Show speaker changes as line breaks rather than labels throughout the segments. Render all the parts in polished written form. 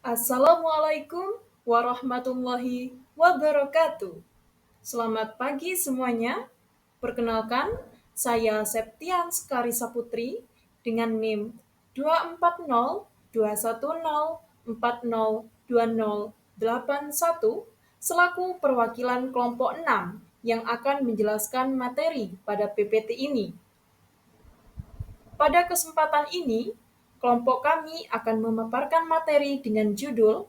Assalamualaikum warahmatullahi wabarakatuh. Selamat pagi semuanya. Perkenalkan, saya Septian Karisa Putri dengan NIM 24021040281 selaku perwakilan kelompok 6 yang akan menjelaskan materi pada PPT ini. Pada kesempatan ini, kelompok kami akan memaparkan materi dengan judul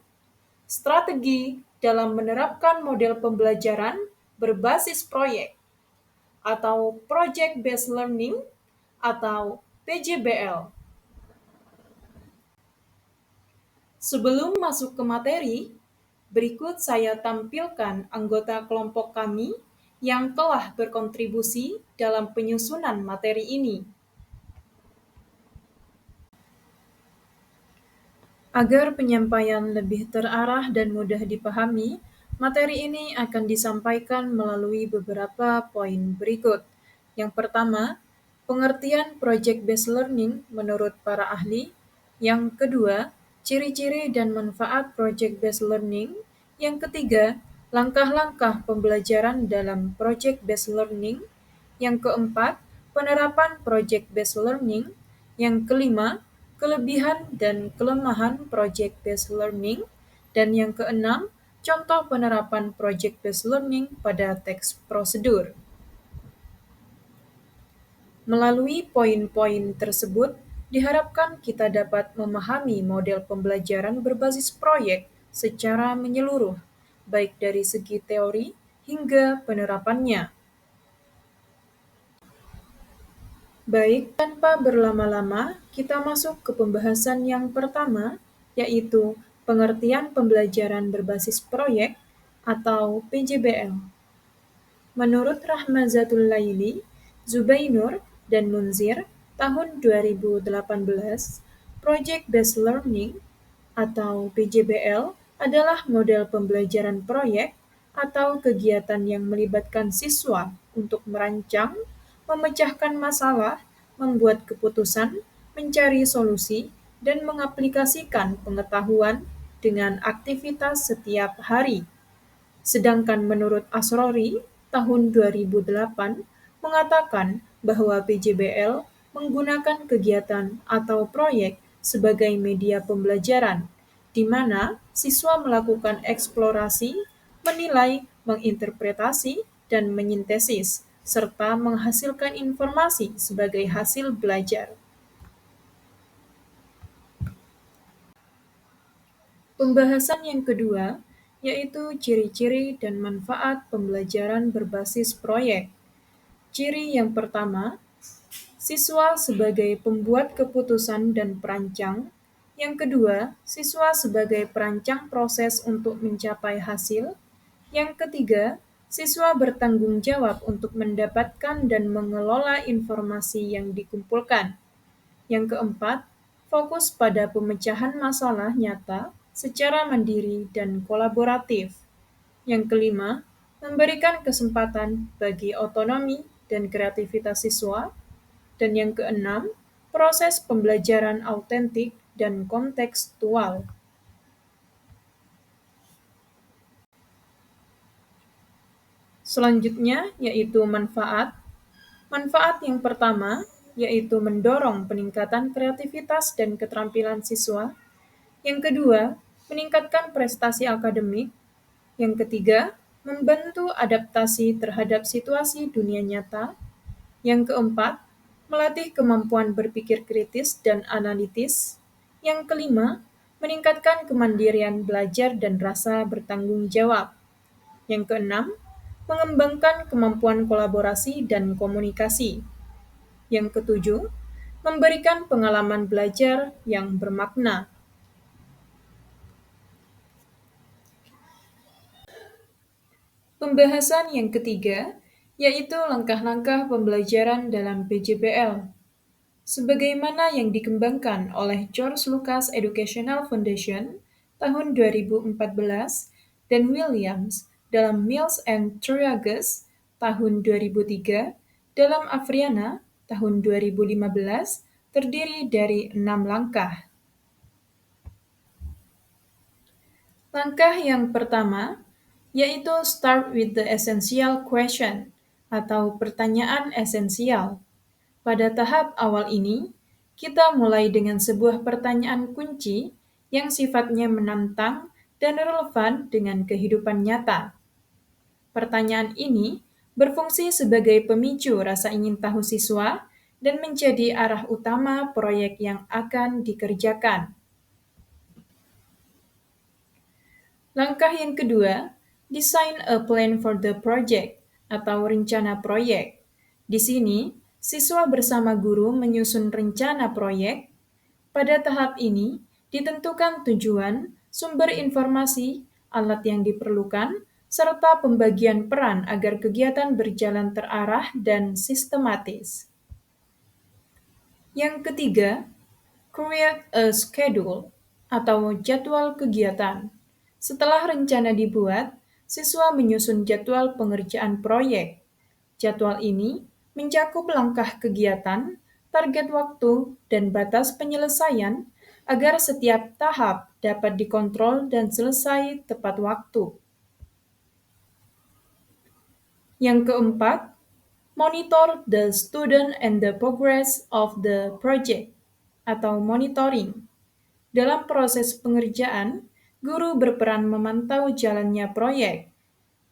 Strategi dalam menerapkan model pembelajaran berbasis proyek atau Project Based Learning atau PJBL. Sebelum masuk ke materi, berikut saya tampilkan anggota kelompok kami yang telah berkontribusi dalam penyusunan materi ini. Agar penyampaian lebih terarah dan mudah dipahami, materi ini akan disampaikan melalui beberapa poin berikut. Yang pertama, pengertian project-based learning menurut para ahli. Yang kedua, ciri-ciri dan manfaat project-based learning. Yang ketiga, langkah-langkah pembelajaran dalam project-based learning. Yang keempat, penerapan project-based learning. Yang kelima, kelebihan dan kelemahan project-based learning. Dan yang keenam, contoh penerapan project-based learning pada teks prosedur. Melalui poin-poin tersebut, diharapkan kita dapat memahami model pembelajaran berbasis proyek secara menyeluruh, baik dari segi teori hingga penerapannya. Baik, tanpa berlama-lama, kita masuk ke pembahasan yang pertama, yaitu pengertian pembelajaran berbasis proyek atau PJBL. Menurut Rahmazatul Laili, Zubainur, dan Munzir, tahun 2018, Project Based Learning atau PJBL adalah model pembelajaran proyek atau kegiatan yang melibatkan siswa untuk merancang, memecahkan masalah, membuat keputusan, mencari solusi, dan mengaplikasikan pengetahuan dengan aktivitas setiap hari. Sedangkan menurut Asrori, tahun 2008, mengatakan bahwa PJBL menggunakan kegiatan atau proyek sebagai media pembelajaran, di mana siswa melakukan eksplorasi, menilai, menginterpretasi, dan menyintesis, serta menghasilkan informasi sebagai hasil belajar. Pembahasan yang kedua yaitu ciri-ciri dan manfaat pembelajaran berbasis proyek. Ciri yang pertama, siswa sebagai pembuat keputusan dan perancang. Yang kedua, siswa sebagai perancang proses untuk mencapai hasil. Yang ketiga, siswa bertanggung jawab untuk mendapatkan dan mengelola informasi yang dikumpulkan. Yang keempat, fokus pada pemecahan masalah nyata secara mandiri dan kolaboratif. Yang kelima, memberikan kesempatan bagi otonomi dan kreativitas siswa. Dan yang keenam, proses pembelajaran autentik dan kontekstual. Selanjutnya yaitu manfaat. Manfaat yang pertama yaitu mendorong peningkatan kreativitas dan keterampilan siswa. Yang kedua, meningkatkan prestasi akademik. Yang ketiga, membantu adaptasi terhadap situasi dunia nyata. Yang keempat, melatih kemampuan berpikir kritis dan analitis. Yang kelima, meningkatkan kemandirian belajar dan rasa bertanggung jawab. Yang keenam, mengembangkan kemampuan kolaborasi dan komunikasi. Yang ketujuh, memberikan pengalaman belajar yang bermakna. Pembahasan yang ketiga, yaitu langkah-langkah pembelajaran dalam PJBL. Sebagaimana yang dikembangkan oleh George Lucas Educational Foundation tahun 2014 dan Williams dalam Mills and Truages tahun 2003, dalam Afriana tahun 2015, terdiri dari 6 langkah. Langkah yang pertama yaitu start with the essential question atau pertanyaan esensial. Pada tahap awal ini, kita mulai dengan sebuah pertanyaan kunci yang sifatnya menantang dan relevan dengan kehidupan nyata. Pertanyaan ini berfungsi sebagai pemicu rasa ingin tahu siswa dan menjadi arah utama proyek yang akan dikerjakan. Langkah yang kedua, design a plan for the project atau rencana proyek. Di sini, siswa bersama guru menyusun rencana proyek. Pada tahap ini, ditentukan tujuan, sumber informasi, alat yang diperlukan, serta pembagian peran agar kegiatan berjalan terarah dan sistematis. Yang ketiga, create a schedule atau jadwal kegiatan. Setelah rencana dibuat, siswa menyusun jadwal pengerjaan proyek. Jadwal ini mencakup langkah kegiatan, target waktu, dan batas penyelesaian agar setiap tahap dapat dikontrol dan selesai tepat waktu. Yang keempat, monitor the student and the progress of the project atau monitoring. Dalam proses pengerjaan, guru berperan memantau jalannya proyek.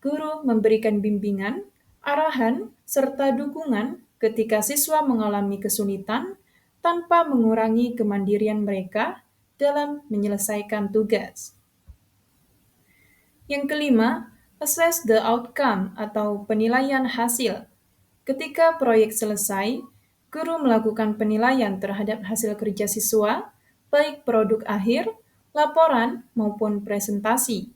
Guru memberikan bimbingan, arahan, serta dukungan ketika siswa mengalami kesulitan tanpa mengurangi kemandirian mereka dalam menyelesaikan tugas. Yang kelima, assess the outcome atau penilaian hasil. Ketika proyek selesai, guru melakukan penilaian terhadap hasil kerja siswa, baik produk akhir, laporan, maupun presentasi.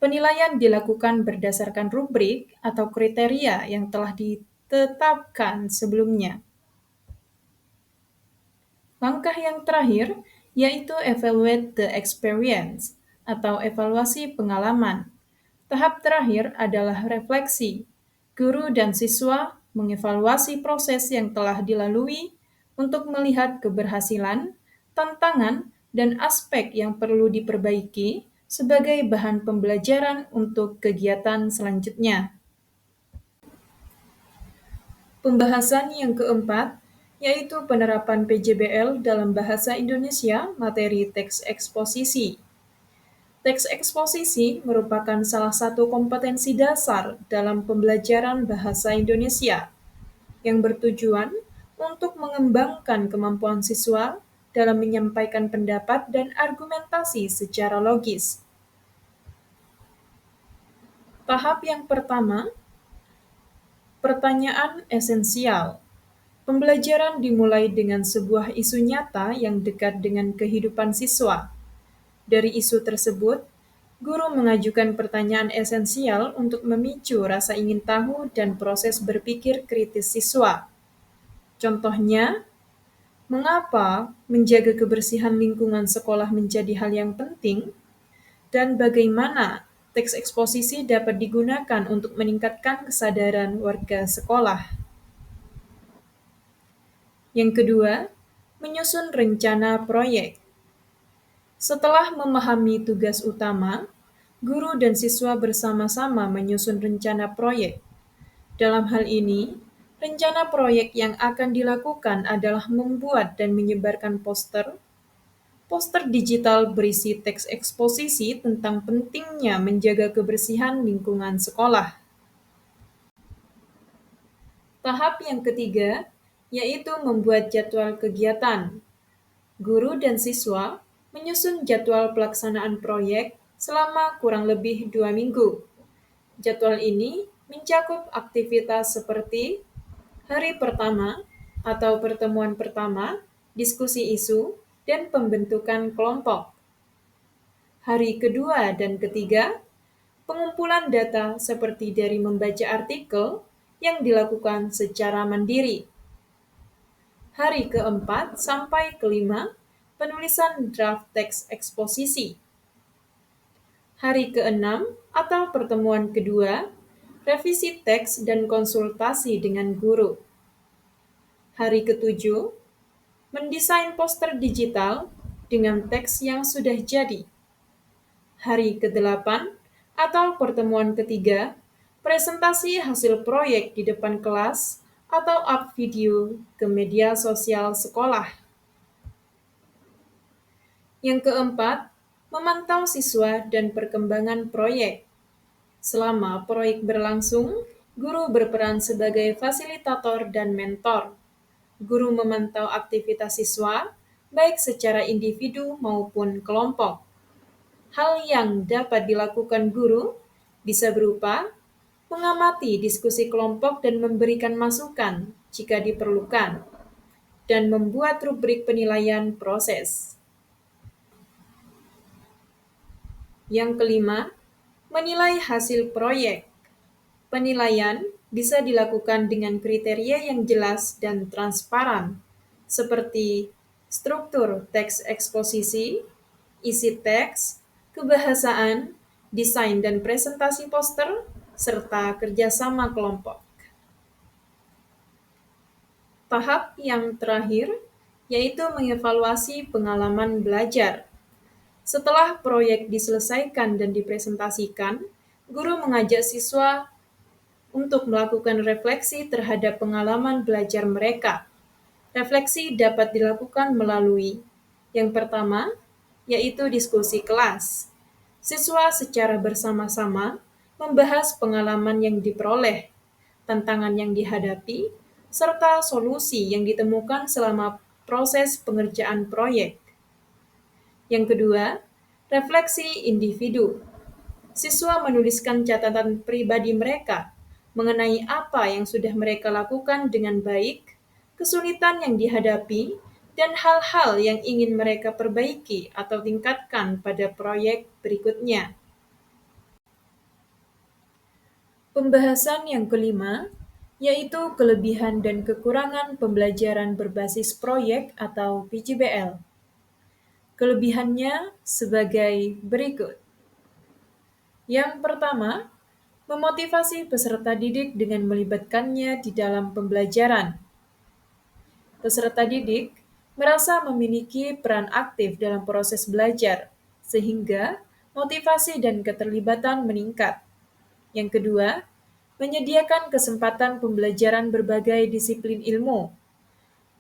Penilaian dilakukan berdasarkan rubrik atau kriteria yang telah ditetapkan sebelumnya. Langkah yang terakhir yaitu evaluate the experience atau evaluasi pengalaman. Tahap terakhir adalah refleksi. Guru dan siswa mengevaluasi proses yang telah dilalui untuk melihat keberhasilan, tantangan, dan aspek yang perlu diperbaiki sebagai bahan pembelajaran untuk kegiatan selanjutnya. Pembahasan yang keempat yaitu penerapan PJBL dalam bahasa Indonesia materi teks eksposisi. Teks eksposisi merupakan salah satu kompetensi dasar dalam pembelajaran bahasa Indonesia yang bertujuan untuk mengembangkan kemampuan siswa dalam menyampaikan pendapat dan argumentasi secara logis. Tahap yang pertama, pertanyaan esensial. Pembelajaran dimulai dengan sebuah isu nyata yang dekat dengan kehidupan siswa. Dari isu tersebut, guru mengajukan pertanyaan esensial untuk memicu rasa ingin tahu dan proses berpikir kritis siswa. Contohnya, mengapa menjaga kebersihan lingkungan sekolah menjadi hal yang penting, dan bagaimana teks eksposisi dapat digunakan untuk meningkatkan kesadaran warga sekolah. Yang kedua, menyusun rencana proyek. Setelah memahami tugas utama, guru dan siswa bersama-sama menyusun rencana proyek. Dalam hal ini, rencana proyek yang akan dilakukan adalah membuat dan menyebarkan poster digital berisi teks eksposisi tentang pentingnya menjaga kebersihan lingkungan sekolah. Tahap yang ketiga, yaitu membuat jadwal kegiatan. Guru dan siswa menyusun jadwal pelaksanaan proyek selama kurang lebih 2 minggu. Jadwal ini mencakup aktivitas seperti hari pertama atau pertemuan pertama, diskusi isu, dan pembentukan kelompok. Hari kedua dan ketiga, pengumpulan data seperti dari membaca artikel yang dilakukan secara mandiri. Hari keempat sampai kelima, penulisan draft teks eksposisi. Hari keenam atau pertemuan kedua, revisi teks dan konsultasi dengan guru. Hari ketujuh, mendesain poster digital dengan teks yang sudah jadi. Hari ke-8 atau pertemuan ketiga, presentasi hasil proyek di depan kelas atau up video ke media sosial sekolah. Yang keempat, memantau siswa dan perkembangan proyek. Selama proyek berlangsung, guru berperan sebagai fasilitator dan mentor. Guru memantau aktivitas siswa, baik secara individu maupun kelompok. Hal yang dapat dilakukan guru bisa berupa mengamati diskusi kelompok dan memberikan masukan jika diperlukan, dan membuat rubrik penilaian proses. Yang kelima, menilai hasil proyek. Penilaian bisa dilakukan dengan kriteria yang jelas dan transparan, seperti struktur teks eksposisi, isi teks, kebahasaan, desain dan presentasi poster, serta kerjasama kelompok. Tahap yang terakhir yaitu mengevaluasi pengalaman belajar. Setelah proyek diselesaikan dan dipresentasikan, guru mengajak siswa untuk melakukan refleksi terhadap pengalaman belajar mereka. Refleksi dapat dilakukan melalui yang pertama, yaitu diskusi kelas. Siswa secara bersama-sama membahas pengalaman yang diperoleh, tantangan yang dihadapi, serta solusi yang ditemukan selama proses pengerjaan proyek. Yang kedua, refleksi individu. Siswa menuliskan catatan pribadi mereka mengenai apa yang sudah mereka lakukan dengan baik, kesulitan yang dihadapi, dan hal-hal yang ingin mereka perbaiki atau tingkatkan pada proyek berikutnya. Pembahasan yang kelima, yaitu kelebihan dan kekurangan pembelajaran berbasis proyek atau PJBL. Kelebihannya sebagai berikut. Yang pertama, memotivasi peserta didik dengan melibatkannya di dalam pembelajaran. Peserta didik merasa memiliki peran aktif dalam proses belajar, sehingga motivasi dan keterlibatan meningkat. Yang kedua, menyediakan kesempatan pembelajaran berbagai disiplin ilmu.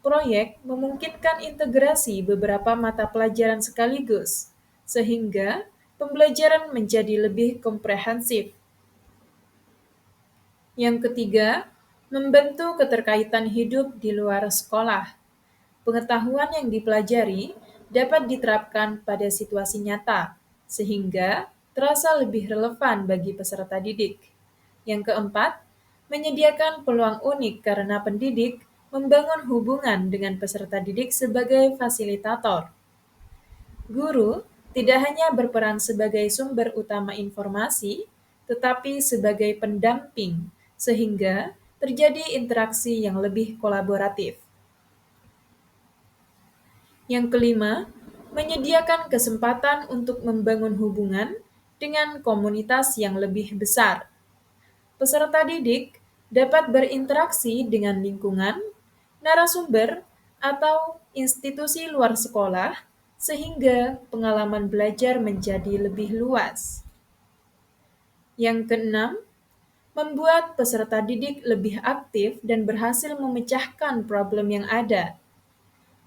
Proyek memungkinkan integrasi beberapa mata pelajaran sekaligus, sehingga pembelajaran menjadi lebih komprehensif. Yang ketiga, membentuk keterkaitan hidup di luar sekolah. Pengetahuan yang dipelajari dapat diterapkan pada situasi nyata, sehingga terasa lebih relevan bagi peserta didik. Yang keempat, menyediakan peluang unik karena pendidik membangun hubungan dengan peserta didik sebagai fasilitator. Guru tidak hanya berperan sebagai sumber utama informasi, tetapi sebagai pendamping, sehingga terjadi interaksi yang lebih kolaboratif. Yang kelima, menyediakan kesempatan untuk membangun hubungan dengan komunitas yang lebih besar. Peserta didik dapat berinteraksi dengan lingkungan, narasumber, atau institusi luar sekolah, sehingga pengalaman belajar menjadi lebih luas. Yang keenam, membuat peserta didik lebih aktif dan berhasil memecahkan problem yang ada.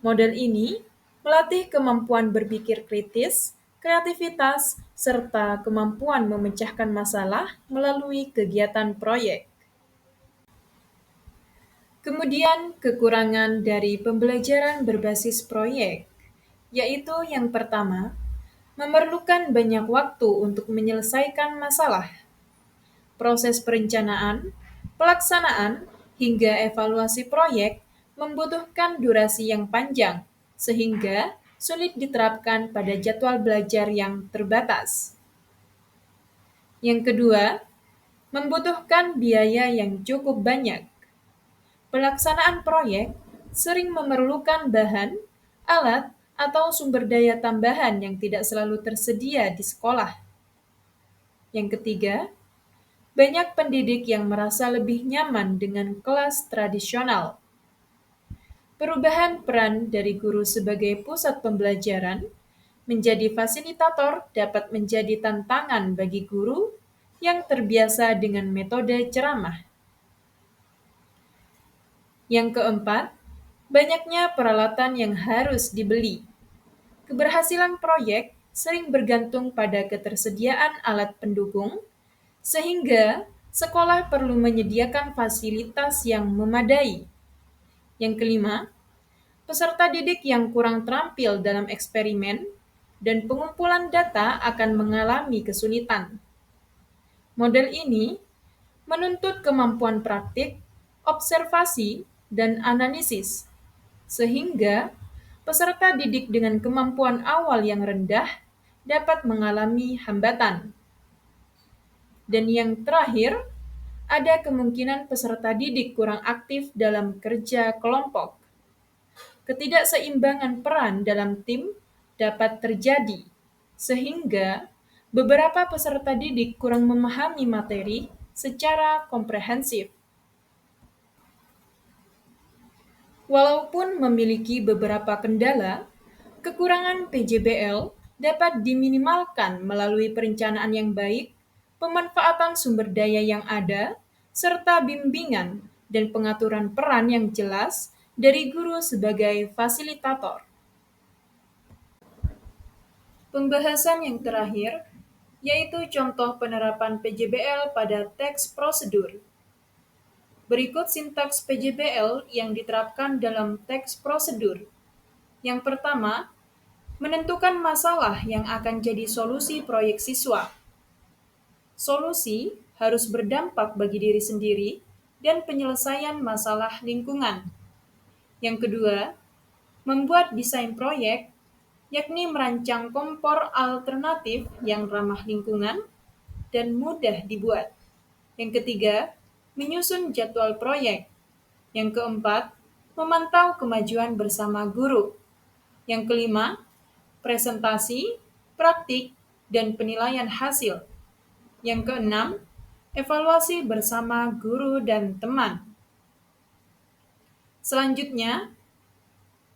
Model ini melatih kemampuan berpikir kritis, kreativitas, serta kemampuan memecahkan masalah melalui kegiatan proyek. Kemudian kekurangan dari pembelajaran berbasis proyek, yaitu yang pertama, memerlukan banyak waktu untuk menyelesaikan masalah. Proses perencanaan, pelaksanaan, hingga evaluasi proyek membutuhkan durasi yang panjang, sehingga sulit diterapkan pada jadwal belajar yang terbatas. Yang kedua, membutuhkan biaya yang cukup banyak. Pelaksanaan proyek sering memerlukan bahan, alat, atau sumber daya tambahan yang tidak selalu tersedia di sekolah. Yang ketiga, banyak pendidik yang merasa lebih nyaman dengan kelas tradisional. Perubahan peran dari guru sebagai pusat pembelajaran menjadi fasilitator dapat menjadi tantangan bagi guru yang terbiasa dengan metode ceramah. Yang keempat, banyaknya peralatan yang harus dibeli. Keberhasilan proyek sering bergantung pada ketersediaan alat pendukung, sehingga sekolah perlu menyediakan fasilitas yang memadai. Yang kelima, peserta didik yang kurang terampil dalam eksperimen dan pengumpulan data akan mengalami kesulitan. Model ini menuntut kemampuan praktik, observasi, dan analisis, sehingga peserta didik dengan kemampuan awal yang rendah dapat mengalami hambatan. Dan yang terakhir, ada kemungkinan peserta didik kurang aktif dalam kerja kelompok. Ketidakseimbangan peran dalam tim dapat terjadi, sehingga beberapa peserta didik kurang memahami materi secara komprehensif. Walaupun memiliki beberapa kendala, kekurangan PJBL dapat diminimalkan melalui perencanaan yang baik, pemanfaatan sumber daya yang ada, serta bimbingan dan pengaturan peran yang jelas dari guru sebagai fasilitator. Pembahasan yang terakhir yaitu contoh penerapan PJBL pada teks prosedur. Berikut sintaks PJBL yang diterapkan dalam teks prosedur. Yang pertama, menentukan masalah yang akan jadi solusi proyek siswa. Solusi harus berdampak bagi diri sendiri dan penyelesaian masalah lingkungan. Yang kedua, membuat desain proyek, yakni merancang kompor alternatif yang ramah lingkungan dan mudah dibuat. Yang ketiga, menyusun jadwal proyek. Yang keempat, memantau kemajuan bersama guru. Yang kelima, presentasi, praktik, dan penilaian hasil. Yang keenam, evaluasi bersama guru dan teman. Selanjutnya,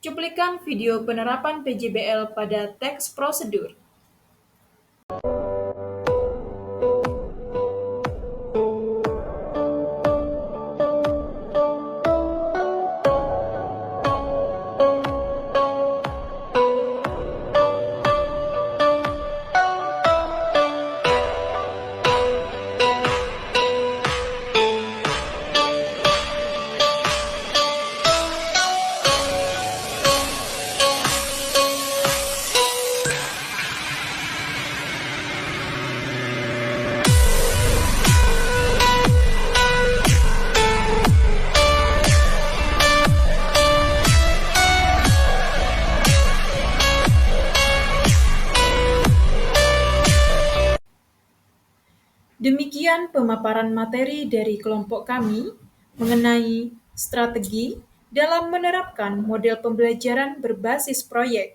cuplikan video penerapan PJBL pada teks prosedur. Demikian pemaparan materi dari kelompok kami mengenai strategi dalam menerapkan model pembelajaran berbasis proyek.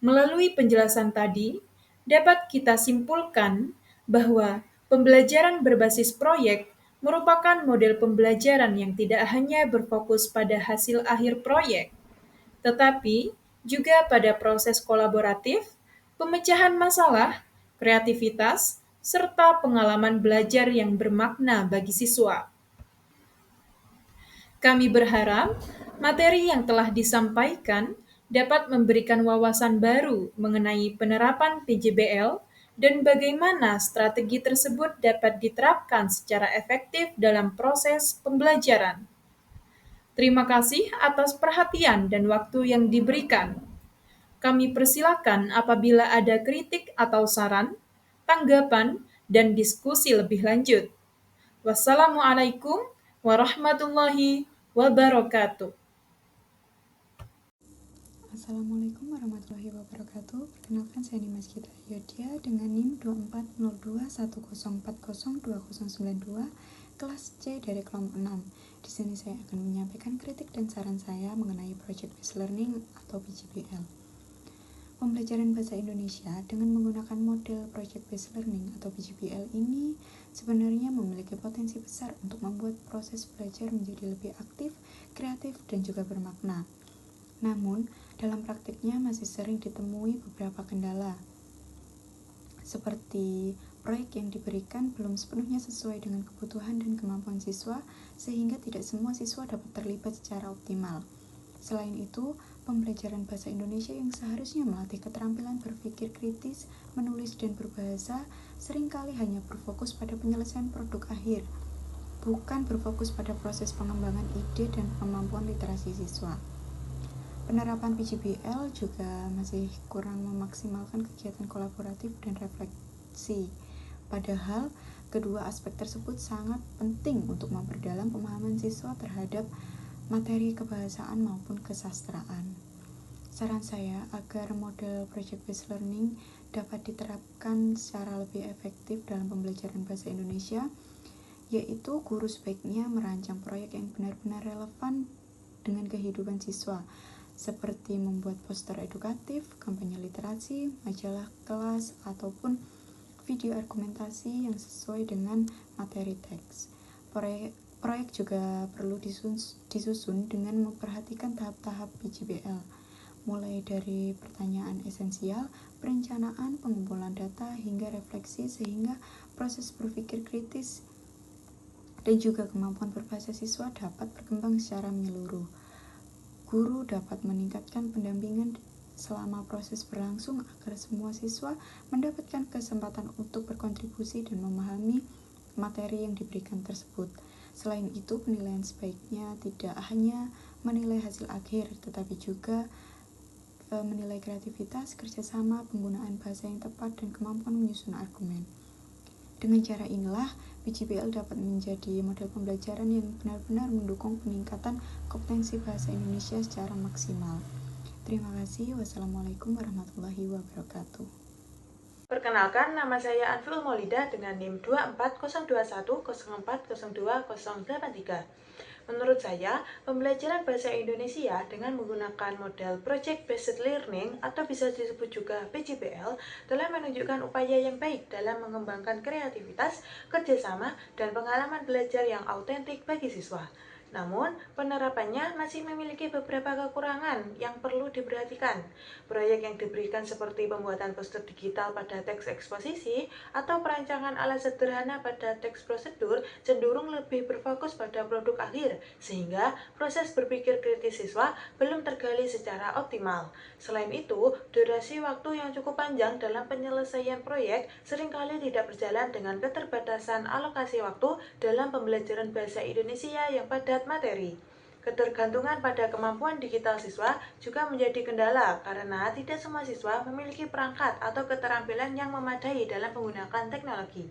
Melalui penjelasan tadi, dapat kita simpulkan bahwa pembelajaran berbasis proyek merupakan model pembelajaran yang tidak hanya berfokus pada hasil akhir proyek, tetapi juga pada proses kolaboratif, pemecahan masalah, kreativitas, serta pengalaman belajar yang bermakna bagi siswa. Kami berharap materi yang telah disampaikan dapat memberikan wawasan baru mengenai penerapan PJBL dan bagaimana strategi tersebut dapat diterapkan secara efektif dalam proses pembelajaran. Terima kasih atas perhatian dan waktu yang diberikan. Kami persilakan apabila ada kritik atau saran, tanggapan, dan diskusi lebih lanjut. Wassalamualaikum warahmatullahi wabarakatuh.
Assalamualaikum warahmatullahi wabarakatuh. Perkenalkan saya Dimas Gita Yodya dengan NIM 240210402092 kelas C dari kelompok 6. Di sini saya akan menyampaikan kritik dan saran saya mengenai Project Based Learning atau PJBL. Pembelajaran bahasa Indonesia dengan menggunakan model Project Based Learning atau PJBL ini sebenarnya memiliki potensi besar untuk membuat proses belajar menjadi lebih aktif, kreatif, dan juga bermakna. Namun, dalam praktiknya masih sering ditemui beberapa kendala, seperti proyek yang diberikan belum sepenuhnya sesuai dengan kebutuhan dan kemampuan siswa, sehingga tidak semua siswa dapat terlibat secara optimal. Selain itu, pembelajaran bahasa Indonesia yang seharusnya melatih keterampilan berpikir kritis, menulis, dan berbahasa seringkali hanya berfokus pada penyelesaian produk akhir, bukan berfokus pada proses pengembangan ide dan kemampuan literasi siswa. Penerapan PJBL juga masih kurang memaksimalkan kegiatan kolaboratif dan refleksi. Padahal, kedua aspek tersebut sangat penting untuk memperdalam pemahaman siswa terhadap materi kebahasaan maupun kesastraan. Saran saya agar model project-based learning dapat diterapkan secara lebih efektif dalam pembelajaran bahasa Indonesia, yaitu guru sebaiknya merancang proyek yang benar-benar relevan dengan kehidupan siswa, seperti membuat poster edukatif, kampanye literasi, majalah kelas, ataupun video argumentasi yang sesuai dengan materi teks. Proyek juga perlu disusun dengan memperhatikan tahap-tahap PJBL, mulai dari pertanyaan esensial, perencanaan, pengumpulan data, hingga refleksi, sehingga proses berpikir kritis dan juga kemampuan berbahasa siswa dapat berkembang secara menyeluruh. Guru dapat meningkatkan pendampingan selama proses berlangsung agar semua siswa mendapatkan kesempatan untuk berkontribusi dan memahami materi yang diberikan tersebut. Selain itu, penilaian sebaiknya tidak hanya menilai hasil akhir, tetapi juga menilai kreativitas, kerjasama, penggunaan bahasa yang tepat, dan kemampuan menyusun argumen. Dengan cara inilah, PJBL dapat menjadi model pembelajaran yang benar-benar mendukung peningkatan kompetensi bahasa Indonesia secara maksimal. Terima kasih. Wassalamualaikum warahmatullahi wabarakatuh.
Perkenalkan, nama saya Anfil Maulida dengan NIM 24021040283. Menurut saya, pembelajaran bahasa Indonesia dengan menggunakan model Project Based Learning atau bisa disebut juga PJBL telah menunjukkan upaya yang baik dalam mengembangkan kreativitas, kerjasama, dan pengalaman belajar yang autentik bagi siswa. Namun, penerapannya masih memiliki beberapa kekurangan yang perlu diperhatikan. Proyek yang diberikan seperti pembuatan poster digital pada teks eksposisi atau perancangan alat sederhana pada teks prosedur cenderung lebih berfokus pada produk akhir, sehingga proses berpikir kritis siswa belum tergali secara optimal. Selain itu, durasi waktu yang cukup panjang dalam penyelesaian proyek seringkali tidak berjalan dengan keterbatasan alokasi waktu dalam pembelajaran bahasa Indonesia yang padat materi. Ketergantungan pada kemampuan digital siswa juga menjadi kendala karena tidak semua siswa memiliki perangkat atau keterampilan yang memadai dalam menggunakan teknologi.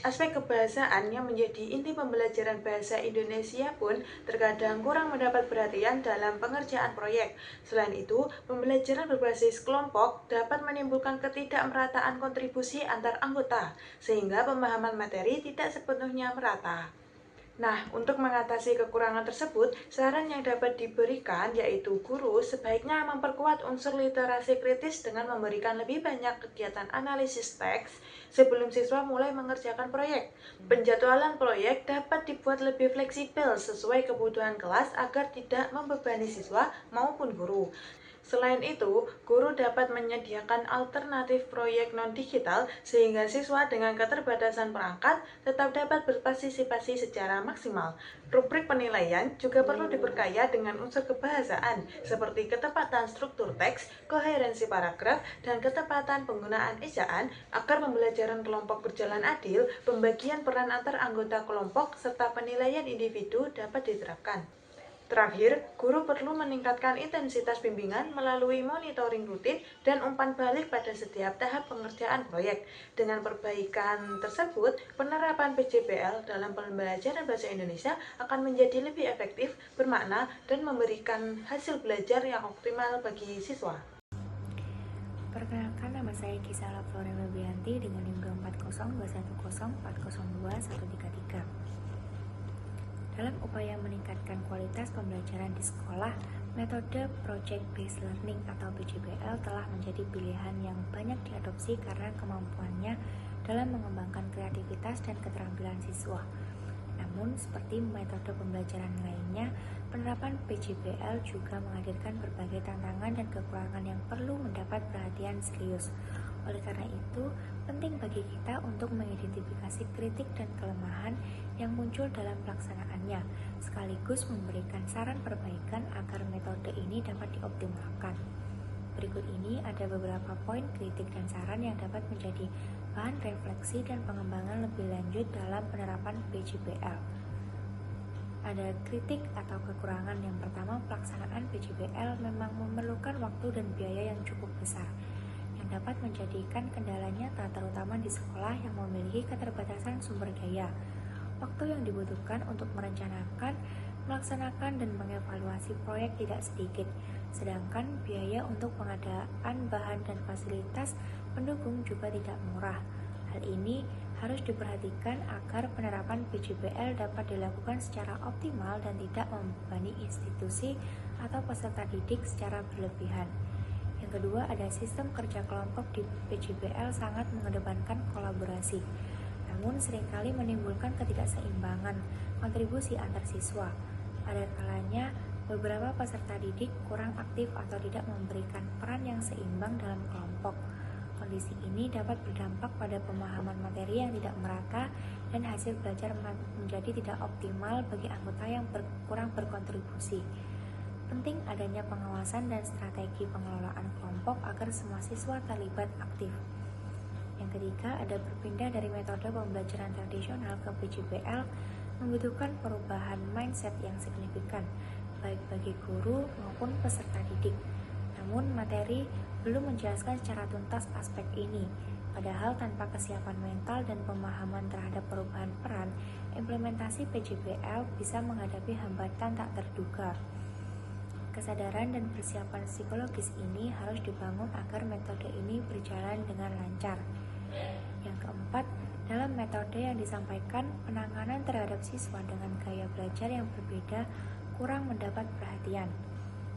Aspek kebahasaan yang menjadi inti pembelajaran bahasa Indonesia pun terkadang kurang mendapat perhatian dalam pengerjaan proyek. Selain itu, pembelajaran berbasis kelompok dapat menimbulkan ketidakmerataan kontribusi antar anggota, sehingga pemahaman materi tidak sepenuhnya merata. Nah, untuk mengatasi kekurangan tersebut, saran yang dapat diberikan yaitu guru sebaiknya memperkuat unsur literasi kritis dengan memberikan lebih banyak kegiatan analisis teks sebelum siswa mulai mengerjakan proyek. Penjadwalan proyek dapat dibuat lebih fleksibel sesuai kebutuhan kelas agar tidak membebani siswa maupun guru. Selain itu, guru dapat menyediakan alternatif proyek non-digital sehingga siswa dengan keterbatasan perangkat tetap dapat berpartisipasi secara maksimal. Rubrik penilaian juga perlu diperkaya dengan unsur kebahasaan seperti ketepatan struktur teks, koherensi paragraf, dan ketepatan penggunaan ejaan agar pembelajaran kelompok berjalan adil, pembagian peran antar anggota kelompok, serta penilaian individu dapat diterapkan. Terakhir, guru perlu meningkatkan intensitas bimbingan melalui monitoring rutin dan umpan balik pada setiap tahap pengerjaan proyek. Dengan perbaikan tersebut, penerapan PJBL dalam pembelajaran bahasa Indonesia akan menjadi lebih efektif, bermakna, dan memberikan hasil belajar yang optimal bagi siswa.
Perkenalkan, nama saya Kisara Flora Febrianti dengan NIM 2402104021133. Dalam upaya meningkatkan kualitas pembelajaran di sekolah, metode Project Based Learning atau PJBL telah menjadi pilihan yang banyak diadopsi karena kemampuannya dalam mengembangkan kreativitas dan keterampilan siswa. Namun, Namun, seperti metode pembelajaran lainnya, penerapan PJBL juga menghadirkan berbagai tantangan dan kekurangan yang perlu mendapat perhatian serius. Oleh karena itu, penting bagi kita untuk mengidentifikasi kritik dan kelemahan yang muncul dalam pelaksanaannya, sekaligus memberikan saran perbaikan agar metode ini dapat dioptimalkan. Berikut ini ada beberapa poin kritik dan saran yang dapat menjadi bahan refleksi dan pengembangan lebih lanjut dalam penerapan PJBL. Ada kritik atau kekurangan. Yang pertama, pelaksanaan PJBL memang memerlukan waktu dan biaya yang cukup besar, yang dapat menjadikan kendala nyata terutama di sekolah yang memiliki keterbatasan sumber daya. Waktu yang dibutuhkan untuk merencanakan, melaksanakan, dan mengevaluasi proyek tidak sedikit, sedangkan biaya untuk pengadaan bahan dan fasilitas pendukung juga tidak murah. Hal ini harus diperhatikan agar penerapan PJBL dapat dilakukan secara optimal dan tidak membebani institusi atau peserta didik secara berlebihan. Yang kedua, ada sistem kerja kelompok di PJBL sangat mengedepankan kolaborasi, namun seringkali menimbulkan ketidakseimbangan kontribusi antar siswa. Ada kalanya beberapa peserta didik kurang aktif atau tidak memberikan peran yang seimbang dalam kelompok. Kondisi ini dapat berdampak pada pemahaman materi yang tidak merata dan hasil belajar menjadi tidak optimal bagi anggota yang kurang berkontribusi. Penting adanya pengawasan dan strategi pengelolaan kelompok agar semua siswa terlibat aktif. Yang ketiga, ada berpindah dari metode pembelajaran tradisional ke PJBL membutuhkan perubahan mindset yang signifikan, baik bagi guru maupun peserta didik. Namun, materi belum menjelaskan secara tuntas aspek ini. Padahal tanpa kesiapan mental dan pemahaman terhadap perubahan peran, implementasi PJBL bisa menghadapi hambatan tak terduga. Kesadaran dan persiapan psikologis ini harus dibangun agar metode ini berjalan dengan lancar. Yang keempat, dalam metode yang disampaikan, penanganan terhadap siswa dengan gaya belajar yang berbeda kurang mendapat perhatian.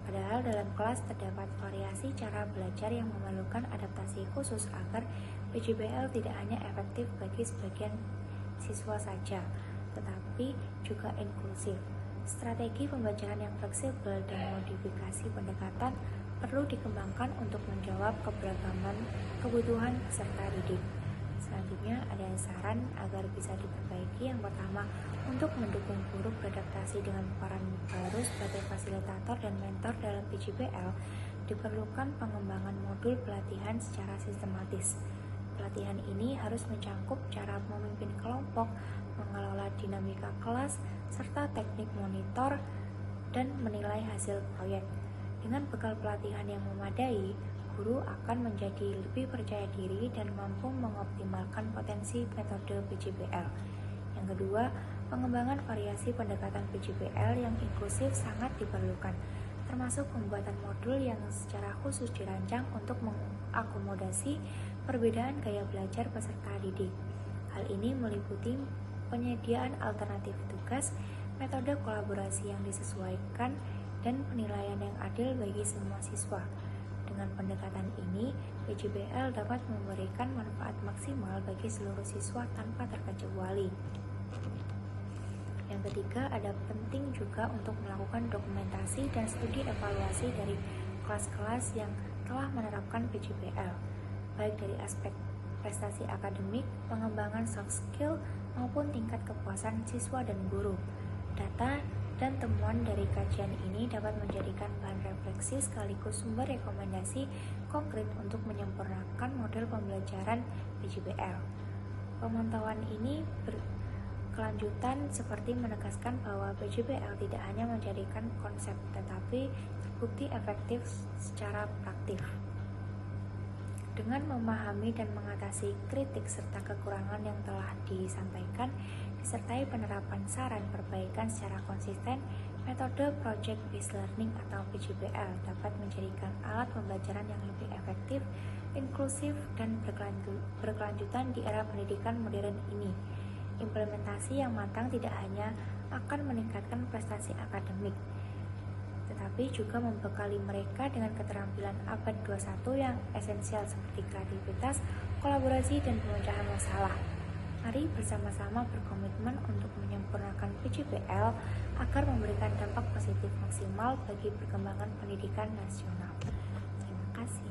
Padahal dalam kelas terdapat variasi cara belajar yang memerlukan adaptasi khusus agar PJBL tidak hanya efektif bagi sebagian siswa saja, tetapi juga inklusif. Strategi pembelajaran yang fleksibel dan modifikasi pendekatan perlu dikembangkan untuk menjawab keberagaman kebutuhan peserta didik. Selanjutnya ada saran agar bisa diperbaiki. Yang pertama, untuk mendukung guru beradaptasi dengan peran baru sebagai fasilitator dan mentor dalam PJBL, diperlukan pengembangan modul pelatihan secara sistematis. Pelatihan ini harus mencakup cara memimpin kelompok, mengelola dinamika kelas, serta teknik monitor dan menilai hasil proyek. Dengan bekal pelatihan yang memadai, guru akan menjadi lebih percaya diri dan mampu mengoptimalkan potensi metode PJBL. Yang kedua, pengembangan variasi pendekatan PJBL yang inklusif sangat diperlukan, termasuk pembuatan modul yang secara khusus dirancang untuk mengakomodasi perbedaan gaya belajar peserta didik. Hal ini meliputi penyediaan alternatif tugas, metode kolaborasi yang disesuaikan, dan penilaian yang adil bagi semua siswa. Dengan pendekatan ini, PJBL dapat memberikan manfaat maksimal bagi seluruh siswa tanpa terkecuali. Yang ketiga, ada penting juga untuk melakukan dokumentasi dan studi evaluasi dari kelas-kelas yang telah menerapkan PJBL, baik dari aspek prestasi akademik, pengembangan soft skill, maupun tingkat kepuasan siswa dan guru. Data dan temuan dari kajian ini dapat menjadikan bahan refleksi sekaligus sumber rekomendasi konkret untuk menyempurnakan model pembelajaran PJBL. Pemantauan ini berkelanjutan seperti menegaskan bahwa PJBL tidak hanya menjadikan konsep tetapi terbukti efektif secara praktik. Dengan memahami dan mengatasi kritik serta kekurangan yang telah disampaikan, disertai penerapan saran perbaikan secara konsisten, metode Project Based Learning atau PJBL dapat menjadikan alat pembelajaran yang lebih efektif, inklusif, dan berkelanjutan di era pendidikan modern ini. Implementasi yang matang tidak hanya akan meningkatkan prestasi akademik, tetapi juga membekali mereka dengan keterampilan abad 21 yang esensial seperti kreativitas, kolaborasi, dan pemecahan masalah. Mari bersama-sama berkomitmen untuk menyempurnakan PJBL agar memberikan dampak positif maksimal bagi perkembangan pendidikan nasional. Terima kasih.